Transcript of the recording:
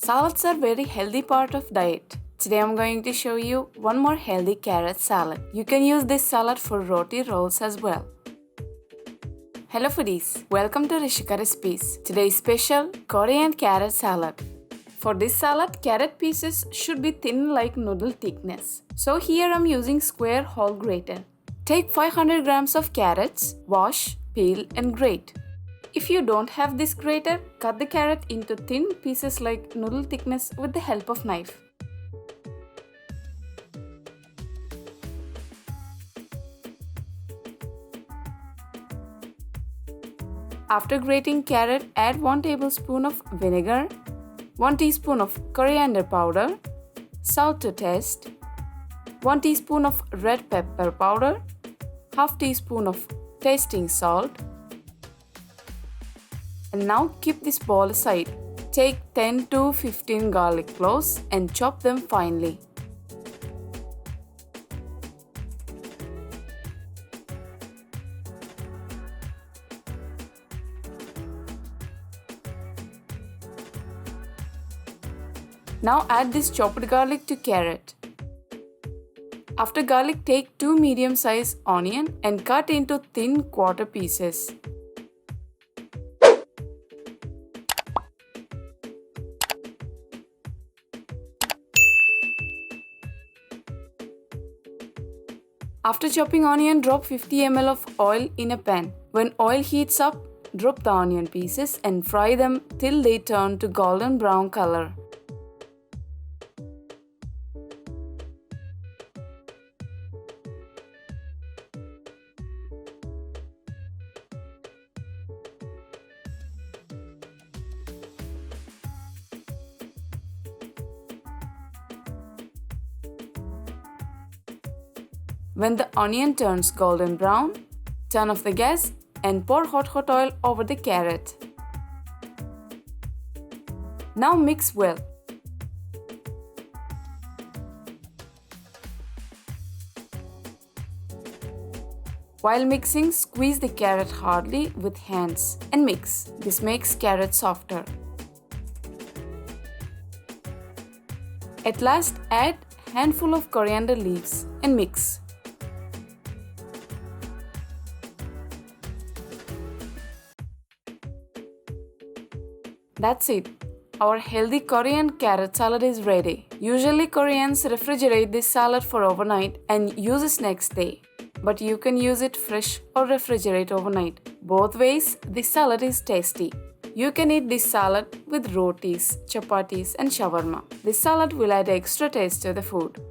Salads are very healthy part of diet. Today I'm going to show you one more healthy carrot salad. You can use this salad for roti rolls as well. Hello foodies, welcome to Rishika recipes. Today's special coriander carrot salad. For this salad, carrot pieces should be thin like noodle thickness. So here I'm using square whole grater. Take 500 grams of carrots, wash, peel and grate. If you don't have this grater, cut the carrot into thin pieces like noodle thickness with the help of knife. After grating carrot, add 1 tablespoon of vinegar, 1 teaspoon of coriander powder, salt to taste, 1 teaspoon of red pepper powder, half teaspoon of tasting salt. And now keep this bowl aside. Take 10 to 15 garlic cloves and chop them finely. Now add this chopped garlic to carrot. After garlic, take 2 medium-sized onion and cut into thin quarter pieces. After chopping onion, drop 50 ml of oil in a pan. When oil heats up, drop the onion pieces and fry them till they turn to golden brown color. When the onion turns golden brown, turn off the gas and pour hot oil over the carrot. Now mix well. While mixing, squeeze the carrot hardly with hands and mix. This makes carrot softer. At last, add handful of coriander leaves and mix. That's it. Our healthy coriander carrot salad is ready. Usually Koreans refrigerate this salad for overnight and use it next day. But you can use it fresh or refrigerate overnight. Both ways, this salad is tasty. You can eat this salad with rotis, chapatis and shawarma. This salad will add extra taste to the food.